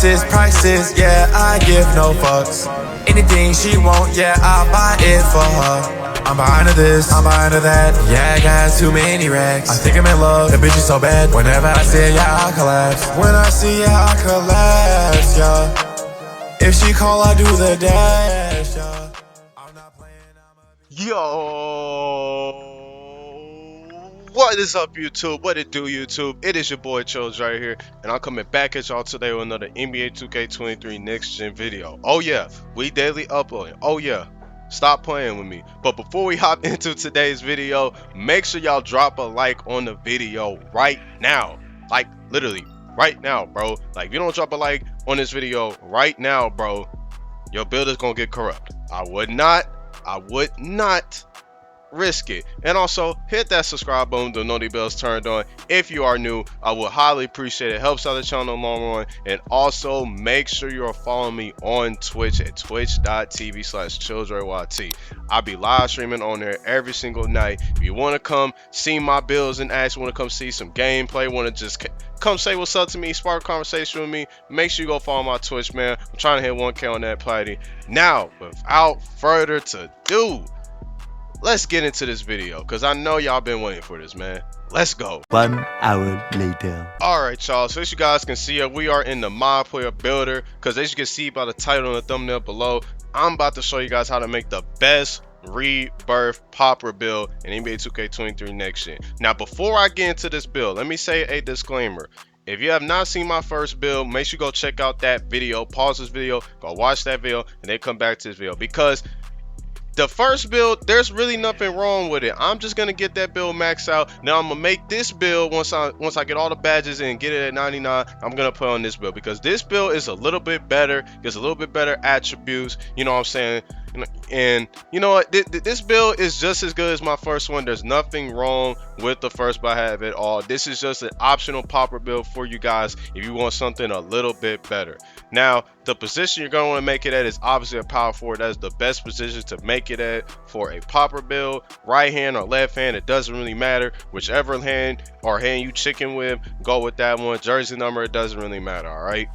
prices, yeah, I give no fucks. Anything she want, yeah, I buy it for her. I'm behind her this, I'm behind her that. Yeah, I got too many racks. I think I'm in love, that bitch is so bad. Whenever I see it, yeah, I collapse. When I see it, I collapse, yeah. If she call, I do the dash, yeah. I'm not playing, Yo, what is up, YouTube? What it do, YouTube? It is your boy ChillDree right here, and I'm coming back at y'all today with another NBA 2K23 Next Gen video. Oh yeah, we daily uploading. Oh yeah, stop playing with me. But before we hop into today's video, make sure y'all drop a like on the video right now. Like literally right now, bro. Like if you don't drop a like on this video right now, bro, your build is gonna get corrupt. I would not risk it. And also hit that subscribe button, the notification bells turned on. If you are new, I would highly appreciate it. Helps out the channel in the long run. And also make sure you are following me on Twitch at twitch.tv/ChillDree. I'll be live streaming on there every single night. If you want to come see my builds and actually want to come see some gameplay, want to just come say what's up to me, spark a conversation with me, make sure you go follow my Twitch, man. I'm trying to hit 1K on that party. Now, without further ado, let's get into this video, because I know y'all been waiting for this, man. Let's go. 1 hour later. Alright, y'all, so as you guys can see, we are in the mod player builder, because as you can see by the title and the thumbnail below, I'm about to show you guys how to make the best Rebirth popper build in NBA 2K23 Next Gen. Now, before I get into this build, let me say a disclaimer. If you have not seen my first build, make sure you go check out that video, pause this video, go watch that video, and then come back to this video, because the first build, there's really nothing wrong with it. I'm just gonna get that build maxed out. Now I'm gonna make this build once I get all the badges and get it at 99. I'm gonna put on this build, because this build is a little bit better, gets a little bit better attributes. You know what I'm saying? And you know what? This build is just as good as my first one. There's nothing wrong with the first build I have at all. This is just an optional popper build for you guys if you want something a little bit better. Now, the position you're going to want to make it at is obviously a power forward. That is the best position to make it at for a popper build. Right hand or left hand, it doesn't really matter. Whichever hand or hand you chicken with, go with that one. Jersey number, it doesn't really matter. All right.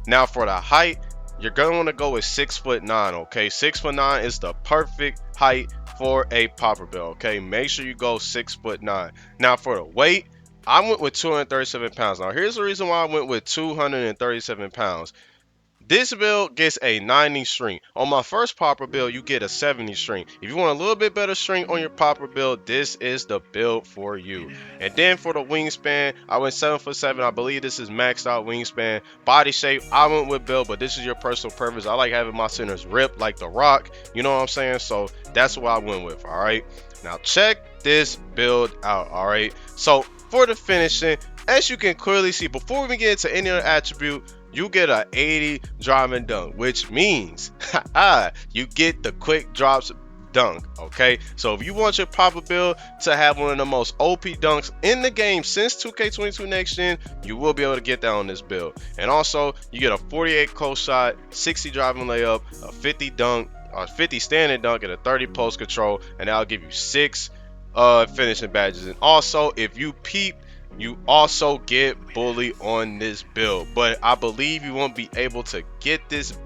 Now for the height, you're going to want to go with 6'9", okay? 6'9" is the perfect height for a popper build, okay? Make sure you go 6'9". Now for the weight, I went with 237 pounds. Now here's the reason why I went with 237 pounds. This build gets a 90 strength. On my first popper build, you get a 70 strength. If you want a little bit better strength on your popper build, this is the build for you. And then for the wingspan, I went 7'7". I believe this is maxed out wingspan. Body shape, I went with build, but this is your personal preference. I like having my centers ripped like The Rock. You know what I'm saying? So that's what I went with, all right? Now check this build out, all right? So for the finishing, as you can clearly see, before we get into any other attribute, you get a 80 driving dunk, which means you get the quick drops dunk, okay? So if you want your popper build to have one of the most OP dunks in the game since 2K22 Next Gen, you will be able to get that on this build. And also, you get a 48 close shot, 60 driving layup, a 50 dunk, a 50 standing dunk, and a 30 post control, and that'll give you 6 finishing badges. And also, if you peep, you also get bully on this build, but I believe you won't be able to get this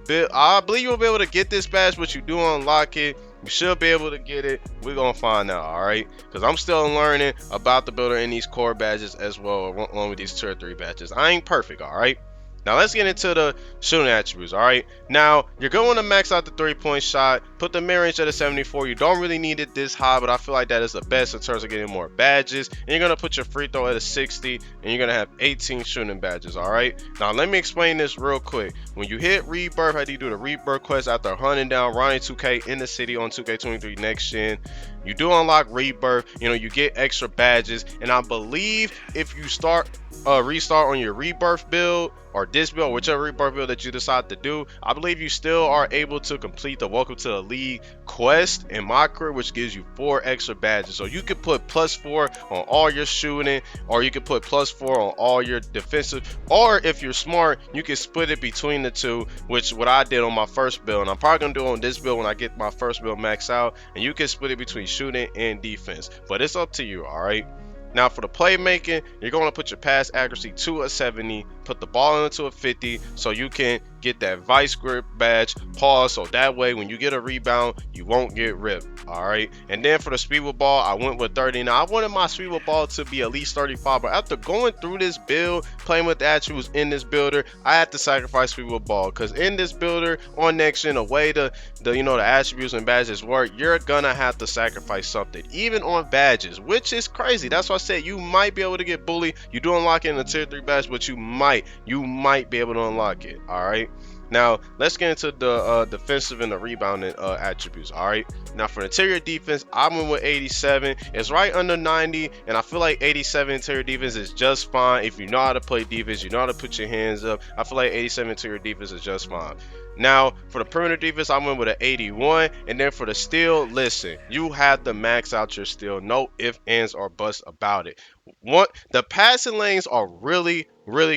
build. I believe you won't be able to get this badge, but you do unlock it. You should be able to get it. We're gonna find out, all right? Because I'm still learning about the builder and these core badges as well, along with these 2 or 3 badges. I ain't perfect, all right? Now let's get into the shooting attributes, all right? Now, you're going to max out the 3-point shot, put the mid-range at a 74. You don't really need it this high, but I feel like that is the best in terms of getting more badges. And you're going to put your free throw at a 60, and you're going to have 18 shooting badges, all right? Now, let me explain this real quick. When you hit Rebirth, how do you do the Rebirth quest after hunting down Ronnie 2K in the city on 2K23 Next Gen? You do unlock Rebirth, you know, you get extra badges, and I believe if you restart on your Rebirth build, or this build, whichever Rebirth build that you decide to do, I believe you still are able to complete the Welcome to the League quest in my career, which gives you 4 extra badges. So you can put +4 on all your shooting, or you can put +4 on all your defensive, or if you're smart, you can split it between the two, which what I did on my first build, and I'm probably gonna do on this build when I get my first build maxed out, and you can split it between shooting and defense, but it's up to you, all right? Now for the playmaking, you're going to put your pass accuracy to a 70, put the ball into a 50 so you can get that vice grip badge, pause, so that way when you get a rebound, you won't get ripped. All right. And then for the speed with ball, I went with 30. Now I wanted my speed with ball to be at least 35, but after going through this build, playing with the attributes in this builder, I had to sacrifice speed with ball because in this builder on next gen, the way the attributes and badges work, you're gonna have to sacrifice something, even on badges, which is crazy. That's why I said you might be able to get bully. You do unlock it in the tier 3 badge, but you might be able to unlock it. All right. Now let's get into the defensive and the rebounding attributes. All right. Now for the interior defense, I went with 87. It's right under 90, and I feel like 87 interior defense is just fine. If you know how to play defense, you know how to put your hands up. I feel like 87 interior defense is just fine. Now for the perimeter defense, I went with an 81, and then for the steal, listen, you have to max out your steal. No ifs, ands, or buts about it. The passing lanes are really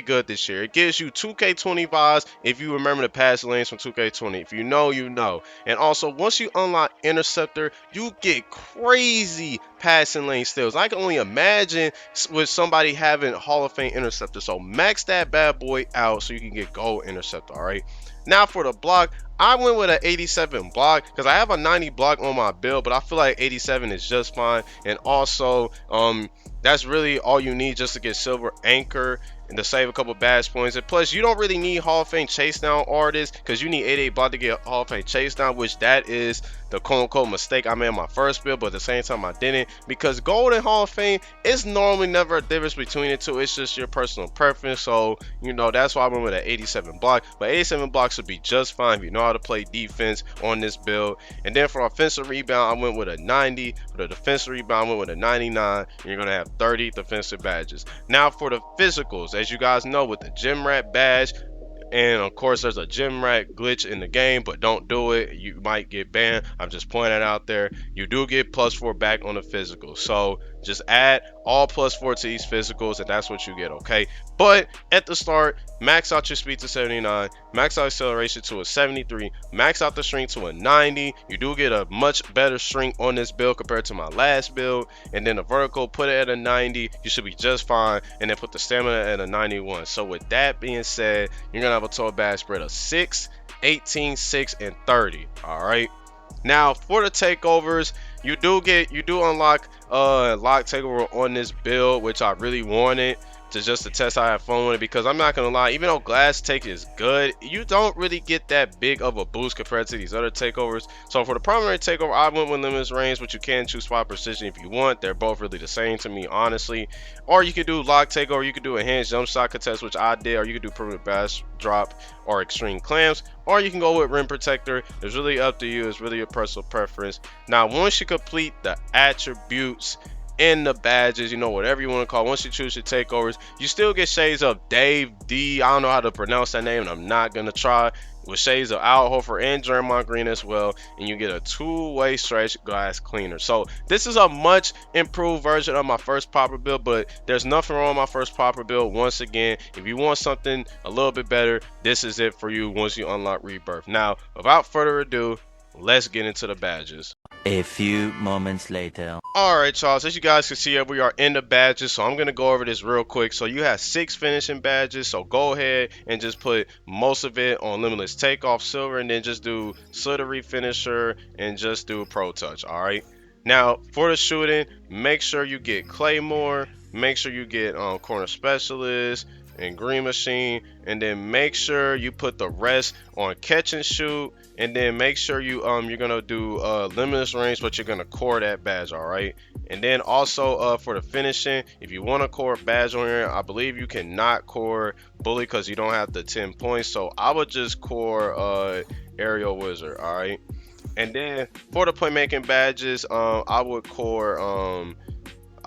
good this year. It gives you 2K20 vibes if you remember the passing lanes from 2K20. If you know, you know. And also, once you unlock interceptor, you get crazy passing lane steals. I can only imagine with somebody having Hall of Fame interceptor. So max that bad boy out so you can get gold interceptor. All right. Now for the block, I went with an 87 block because I have a 90 block on my build, but I feel like 87 is just fine. And also, that's really all you need just to get silver anchor and to save a couple badge points. And plus, you don't really need Hall of Fame chase down artists because you need 88 block to get Hall of Fame chase down, which that is the quote-unquote mistake I made in my first build, but at the same time I didn't, because gold and Hall of Fame is normally never a difference between the two. It's just your personal preference. So that's why I went with an 87 block, but 87 blocks would be just fine if you know how to play defense on this build. And then for offensive rebound, I went with a 90. For the defensive rebound, I went with a 99. And you're gonna have 30 defensive badges. Now for the physicals, as you guys know, with the gym rat badge, and of course there's a gym rat glitch in the game, but don't do it, you might get banned. I'm just pointing it out there. You do get +4 back on the physical, so just add all +4 to these physicals and that's what you get. Okay, but at the start, max out your speed to 79, max out acceleration to a 73, max out the shrink to a 90. You do get a much better shrink on this build compared to my last build. And then the vertical, put it at a 90, you should be just fine. And then put the stamina at a 91. So with that being said, you're gonna have a total badge spread of 6, 18, 6, and 30. All right. Now for the takeovers, you do unlock lock takeover on this build, which I really wanted to test how I have fun with it, because I'm not gonna lie, even though glass take is good, you don't really get that big of a boost compared to these other takeovers. So for the primary takeover, I went with limitless range, but you can choose spot precision if you want. They're both really the same to me, honestly. Or you could do lock takeover, you could do enhanced jump shot contest, which I did, or you could do permanent bash drop or extreme clamps, or you can go with rim protector. It's really up to you. It's really your personal preference. Now once you complete the attributes in the badges, whatever you want to call it, once you choose your takeovers, you still get shades of Dave D. I don't know how to pronounce that name, and I'm not gonna try. With shades of Al Horford and Draymond Green as well, and you get a 2-way stretch glass cleaner. So this is a much improved version of my first popper build, but there's nothing wrong with my first popper build. Once again, if you want something a little bit better, this is it for you once you unlock Rebirth. Now without further ado, let's get into the badges. A few moments later. Alright, y'all, so as you guys can see, we are in the badges, so I'm going to go over this real quick. So you have 6 finishing badges, so go ahead and just put most of it on limitless takeoff silver, and then just do ChillDree finisher and just do pro touch. Alright, now for the shooting, make sure you get Claymore, make sure you get corner specialist and green machine, and then make sure you put the rest on catch and shoot, and then make sure you're gonna do limitless range, but you're gonna core that badge. All right, and then also for the finishing, if you want to core badge on here, I believe you cannot core bully because you don't have the 10 points, so I would just core aerial wizard. All right, and then for the playmaking badges, I would core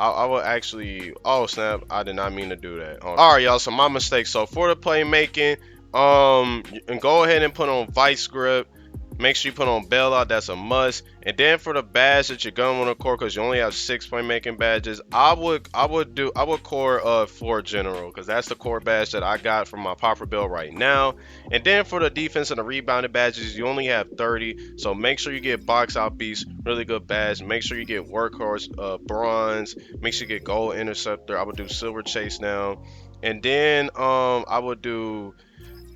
I will actually, oh snap, I did not mean to do that. All right, y'all, so my mistake. So for the playmaking, and go ahead and put on vice grip, Make sure you put on bailout, that's a must. And then for the badge that you're gonna want to core, because you only have 6 playmaking badges, I would core floor general, because that's the core badge that I got from my popper build right now. And then for the defense and the rebounding badges, you only have 30, so make sure you get box out beast, really good badge. Make sure you get workhorse, bronze. Make sure you get gold interceptor. I would do silver chase now. And then I would do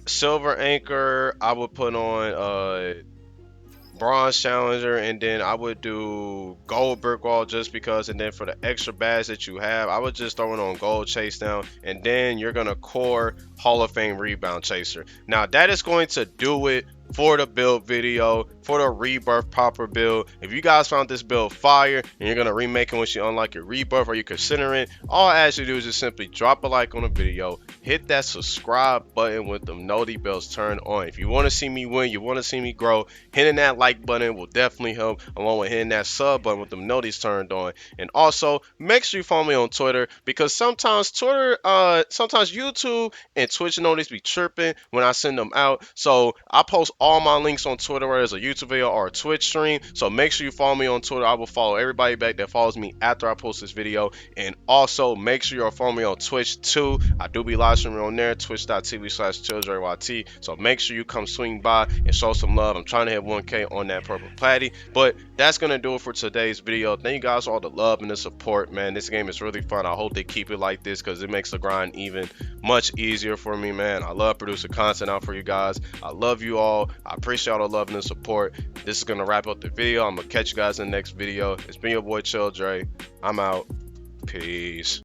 silver anchor. I would put on bronze challenger, and then I would do gold brick wall just because. And then for the extra badge that you have, I would just throw it on gold chase down, and then you're gonna core Hall of Fame rebound chaser. Now that is going to do it for the build video, for the Rebirth popper build. If you guys found this build fire and you're gonna remake it once you unlock your Rebirth, or you considering, all I ask you to do is just simply drop a like on the video, hit that subscribe button with them noti bells turned on. If you want to see me win, you want to see me grow, hitting that like button will definitely help, along with hitting that sub button with them noties turned on. And also make sure you follow me on Twitter, because sometimes sometimes YouTube and Twitch notice be tripping when I send them out. So I post all my links on Twitter, whether it's a YouTube video or a Twitch stream. So make sure you follow me on Twitter. I will follow everybody back that follows me after I post this video. And also make sure you're following me on Twitch too. I do be live streaming on there, twitch.tv/ChillDree. So make sure you come swing by and show some love. I'm trying to hit 1K on that purple platy. But that's gonna do it for today's video. Thank you guys for all the love and the support, man. This game is really fun. I hope they keep it like this, because it makes the grind even much easier for me, man. I love producing content out for you guys. I love you all. I appreciate all the love and the support. This is gonna wrap up the video. I'm gonna catch you guys in the next video. It's been your boy ChillDree. I'm out. Peace.